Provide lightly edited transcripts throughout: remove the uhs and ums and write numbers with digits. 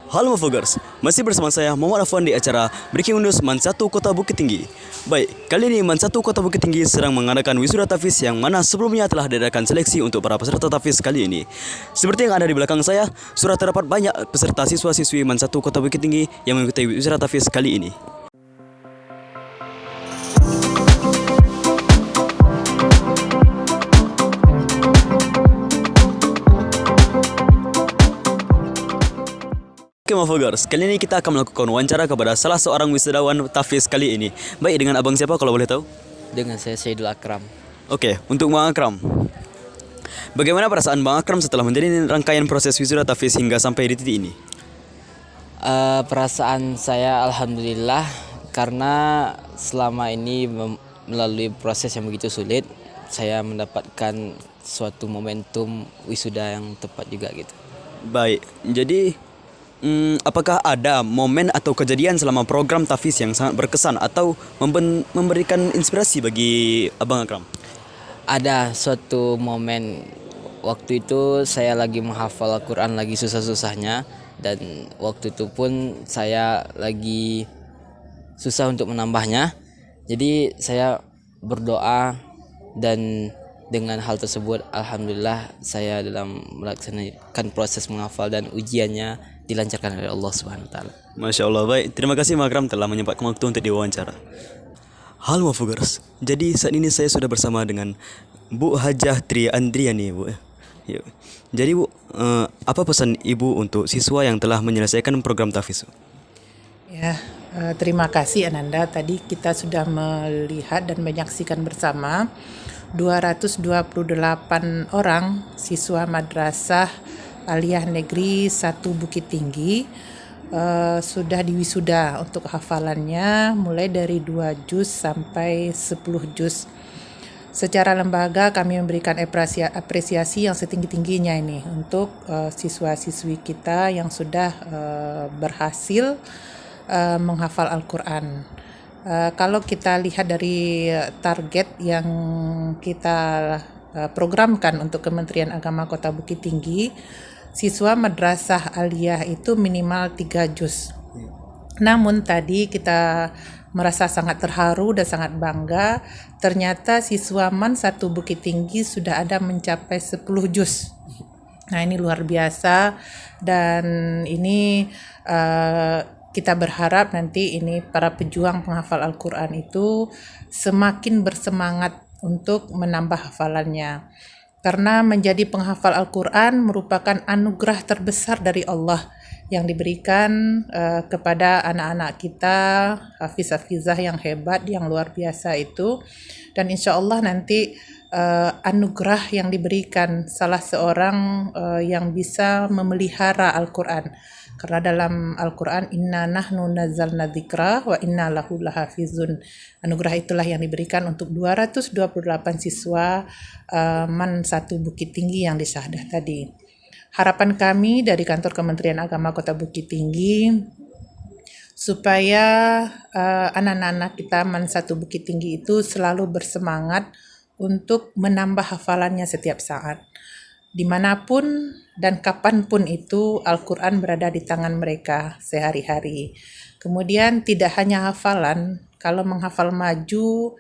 Halo Mavogers, masih bersama saya Muhammad Afwan di acara Breaking News Man 1 Kota Bukit Tinggi. Baik, kali ini Man 1 Kota Bukit Tinggi sedang mengadakan wisuda Tafis yang mana sebelumnya telah diadakan seleksi untuk para peserta Tafis kali ini. Seperti yang ada di belakang saya, sudah terdapat banyak peserta siswa-siswi Man 1 Kota Bukit Tinggi yang mengikuti wisuda Tafis kali ini. Oke Mavogers, kali ini kita akan melakukan wawancara kepada salah seorang wisudawan Tafis kali ini. Baik, dengan abang siapa kalau boleh tahu? Dengan saya Saidul Akram. Oke, untuk Bang Akram, bagaimana perasaan Bang Akram setelah menjalani rangkaian proses wisuda Tafis hingga sampai di titik ini? Perasaan saya alhamdulillah karena selama ini melalui proses yang begitu sulit, saya mendapatkan suatu momentum wisuda yang tepat juga gitu. Baik, jadi apakah ada momen atau kejadian selama program Tafis yang sangat berkesan atau memberikan inspirasi bagi Abang Akram? Ada suatu momen waktu itu saya lagi menghafal Al-Quran lagi susah-susahnya, dan waktu itu pun saya lagi susah untuk menambahnya. Jadi saya berdoa, dan dengan hal tersebut alhamdulillah saya dalam melaksanakan proses menghafal dan ujiannya dilancarkan oleh Allah Subhanahu wa taala. Masya Allah, baik. Terima kasih Bang Akram telah menyempatkan waktu untuk diwawancara. Halo Mavogers, jadi saat ini saya sudah bersama dengan Bu Hajah Tri Andriani, Bu. Yuk. Jadi Bu, apa pesan Ibu untuk siswa yang telah menyelesaikan program Tafis? Ya, terima kasih Ananda. Tadi kita sudah melihat dan menyaksikan bersama 228 orang siswa Madrasah Aliyah Negeri 1 Bukit Tinggi sudah diwisuda untuk hafalannya mulai dari 2 juz sampai 10 juz. Secara lembaga kami memberikan apresiasi yang setinggi-tingginya ini untuk siswa-siswi kita yang sudah berhasil menghafal Al-Quran. Kalau kita lihat dari target yang kita programkan untuk Kementerian Agama Kota Bukit Tinggi, siswa Madrasah Aliyah itu minimal 3 juz. Namun tadi kita merasa sangat terharu dan sangat bangga, ternyata siswa Man 1 Bukit Tinggi sudah ada mencapai 10 juz. Nah, ini luar biasa, dan ini kita berharap nanti ini para pejuang penghafal Al-Quran itu semakin bersemangat untuk menambah hafalannya. Karena menjadi penghafal Al-Quran merupakan anugerah terbesar dari Allah yang diberikan kepada anak-anak kita, hafiz-hafizah yang hebat, yang luar biasa itu. Dan insya Allah nanti anugerah yang diberikan salah seorang yang bisa memelihara Al-Quran. Karena dalam Al-Quran, inna nahnu nazzalna dzikra wa inna lahu lahafizun. Anugerah itulah yang diberikan untuk 228 siswa Man 1 Bukit Tinggi yang disahdah tadi. Harapan kami dari Kantor Kementerian Agama Kota Bukit Tinggi supaya anak-anak kita Man 1 Bukit Tinggi itu selalu bersemangat untuk menambah hafalannya setiap saat. Dimanapun dan kapanpun itu Al-Quran berada di tangan mereka sehari-hari. Kemudian tidak hanya hafalan, kalau menghafal maju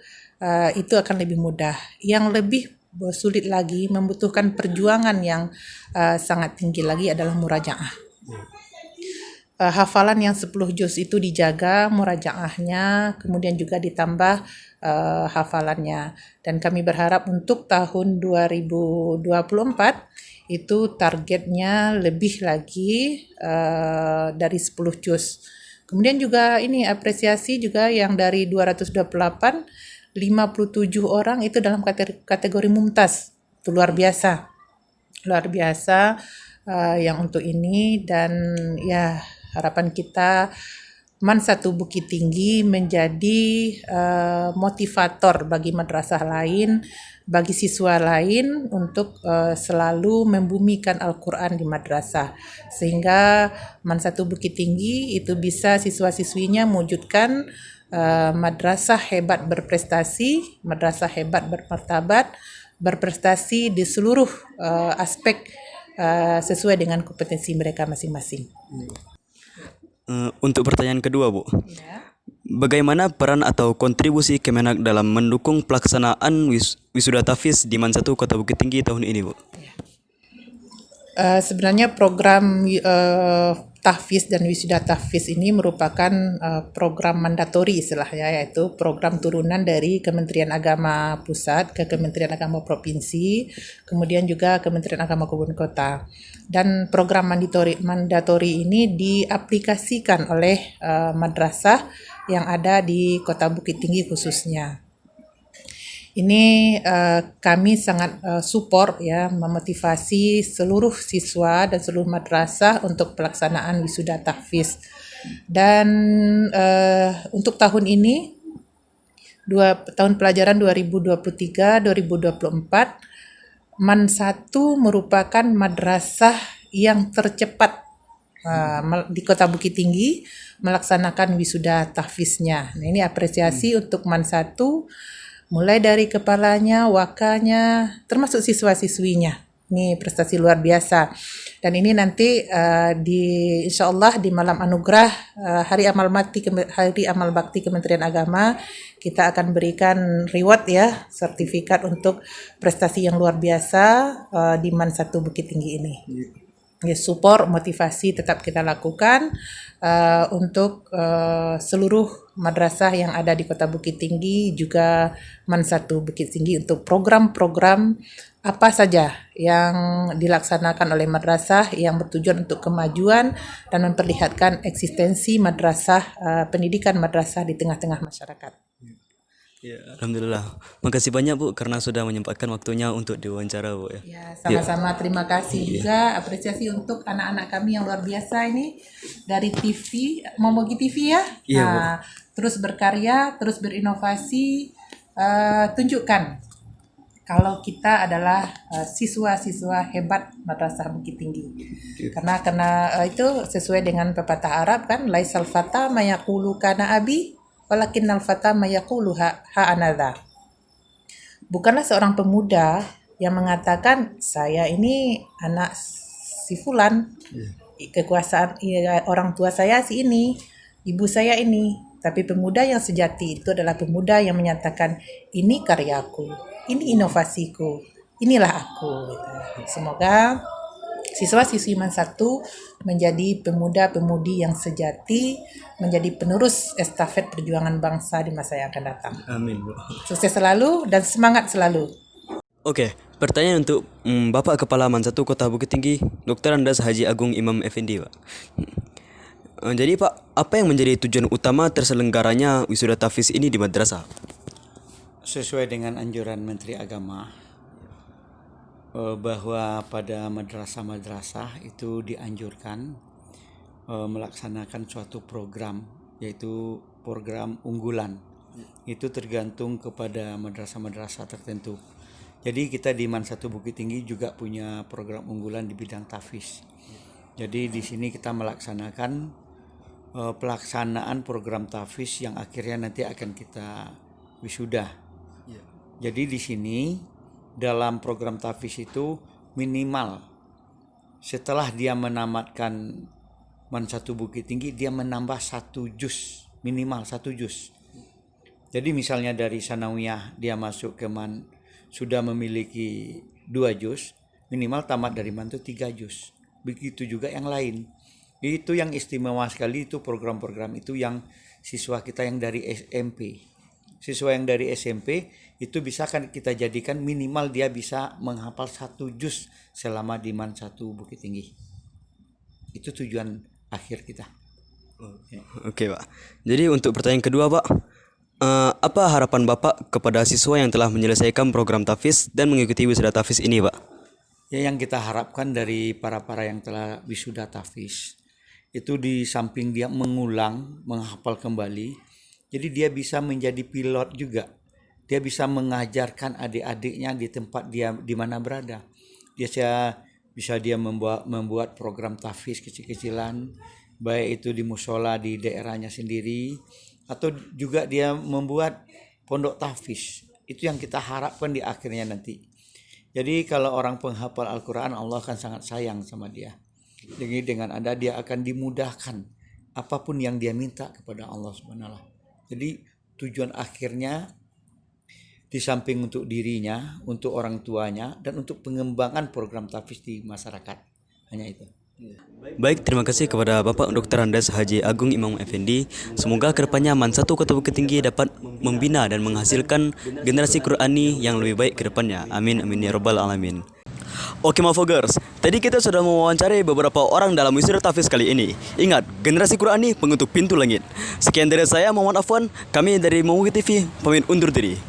itu akan lebih mudah. Yang lebih sulit lagi, membutuhkan perjuangan yang sangat tinggi lagi adalah murajaah. Hafalan yang 10 juz itu dijaga murajaahnya, kemudian juga ditambah hafalannya. Dan kami berharap untuk tahun 2024 itu targetnya lebih lagi dari 10 juz. Kemudian juga ini apresiasi juga yang dari 228, 57 orang itu dalam kategori mumtaz. Itu luar biasa. Luar biasa yang untuk ini, dan ya harapan kita Man 1 Bukit Tinggi menjadi motivator bagi madrasah lain, bagi siswa lain untuk selalu membumikan Al-Quran di madrasah. Sehingga Man 1 Bukit Tinggi itu bisa siswa-siswinya mewujudkan madrasah hebat berprestasi, madrasah hebat bermartabat, berprestasi di seluruh aspek sesuai dengan kompetensi mereka masing-masing. Untuk pertanyaan kedua, Bu. Ya. Bagaimana peran atau kontribusi Kemenak dalam mendukung pelaksanaan wisuda Tafiz di Man 1 Kota Bukit Tinggi tahun ini, Bu? Sebenarnya program tahfiz dan wisuda tahfiz ini merupakan program mandatori istilahnya, yaitu program turunan dari Kementerian Agama Pusat ke Kementerian Agama Provinsi, kemudian juga Kementerian Agama Kabupaten Kota. Dan program mandatori ini diaplikasikan oleh madrasah yang ada di Kota Bukit Tinggi khususnya. Ini kami sangat support ya, memotivasi seluruh siswa dan seluruh madrasah untuk pelaksanaan wisuda tahfiz. Dan untuk tahun ini, tahun pelajaran 2023-2024, Man 1 merupakan madrasah yang tercepat di Kota Bukit Tinggi melaksanakan wisuda tahfiznya. Nah, ini apresiasi untuk Man 1, mulai dari kepalanya, wakanya, termasuk siswa-siswinya. Ini prestasi luar biasa. Dan ini nanti insya Allah di malam anugerah Hari Amal Bakti Kementerian Agama, kita akan berikan reward ya, sertifikat untuk prestasi yang luar biasa di Man 1 Bukit Tinggi ini. Ya, support, motivasi tetap kita lakukan untuk seluruh madrasah yang ada di Kota Bukit Tinggi, juga Man 1 Bukit Tinggi, untuk program-program apa saja yang dilaksanakan oleh madrasah yang bertujuan untuk kemajuan dan memperlihatkan eksistensi madrasah, pendidikan madrasah di tengah-tengah masyarakat. Ya, alhamdulillah. Makasih banyak, Bu, karena sudah menyempatkan waktunya untuk diwawancara, Bu ya. Ya, sama-sama. Terima kasih juga, apresiasi untuk anak-anak kami yang luar biasa ini dari TV, Momogi TV ya. Iya, Bu. Terus berkarya, terus berinovasi, tunjukkan kalau kita adalah siswa-siswa hebat Madrasah Bukit Tinggi. Karena itu sesuai dengan pepatah Arab kan, laisal fata mayaqulu kana abi walakinnal fata mayaqulu ha anadha. Bukanlah seorang pemuda yang mengatakan saya ini anak si fulan, kekuasaan orang tua saya si ini, ibu saya ini. Tapi pemuda yang sejati itu adalah pemuda yang menyatakan ini karyaku, ini inovasiku, inilah aku. Gitu. Semoga siswa-siswi Man 1 menjadi pemuda-pemudi yang sejati, menjadi penerus estafet perjuangan bangsa di masa yang akan datang. Amin, Bu. Sukses selalu dan semangat selalu. Oke, pertanyaan untuk Bapak Kepala Man 1 Kota Bukit Tinggi, Dr. Andas Haji Agung Imam Effendi, Pak. Jadi, Pak, apa yang menjadi tujuan utama terselenggaranya wisuda tahfiz ini di madrasah? Sesuai dengan anjuran Menteri Agama, bahwa pada madrasah-madrasah itu dianjurkan melaksanakan suatu program, yaitu program unggulan. Itu tergantung kepada madrasah-madrasah tertentu. Jadi kita di Man 1 Bukit Tinggi juga punya program unggulan di bidang tahfiz. Jadi di sini kita melaksanakan pelaksanaan program tahfiz yang akhirnya nanti akan kita wisuda. Jadi di sini dalam program tahfiz itu minimal setelah dia menamatkan Man 1 Bukit Tinggi, dia menambah 1 juz, minimal 1 juz. Jadi misalnya dari sanawiyah dia masuk ke Man sudah memiliki 2 juz, minimal tamat dari Man itu 3 juz. Begitu juga yang lain. Itu yang istimewa sekali, itu program-program itu yang siswa kita yang dari SMP. Siswa yang dari SMP itu bisa kan kita jadikan minimal dia bisa menghafal 1 juz selama di Man 1 Bukit Tinggi. Itu tujuan akhir kita. Oke, Pak. Jadi untuk pertanyaan kedua, Pak, apa harapan Bapak kepada siswa yang telah menyelesaikan program tahfiz dan mengikuti wisuda tahfiz ini, Pak? Ya, yang kita harapkan dari para yang telah wisuda tahfiz itu di samping dia mengulang, menghafal kembali, jadi dia bisa menjadi pilot juga. Dia bisa mengajarkan adik-adiknya di tempat dia di mana berada. Dia bisa membuat program tahfiz kecil-kecilan, baik itu di musola di daerahnya sendiri, atau juga dia membuat pondok tahfiz. Itu yang kita harapkan di akhirnya nanti. Jadi kalau orang penghafal Al-Quran, Allah akan sangat sayang sama dia. Jadi dengan ada dia akan dimudahkan apapun yang dia minta kepada Allah Subhanahu wa Ta'ala. Jadi tujuan akhirnya di samping untuk dirinya, untuk orang tuanya, dan untuk pengembangan program tahfiz di masyarakat. Hanya itu. Baik, terima kasih kepada Bapak Dr. Andes Haji Agung Imam Effendi. Semoga kedepannya MAN 1 Kota Bukit Tinggi dapat membina dan menghasilkan generasi Qurani yang lebih baik ke depannya. Amin, amin ya rabbal alamin. Oke Mafogers, tadi kita sudah mewawancarai beberapa orang dalam wisuda tahfiz kali ini. Ingat, generasi Qurani pengetuk pintu langit. Sekian dari saya, Muhammad Afwan. Kami dari Mawuki TV, pamit undur diri.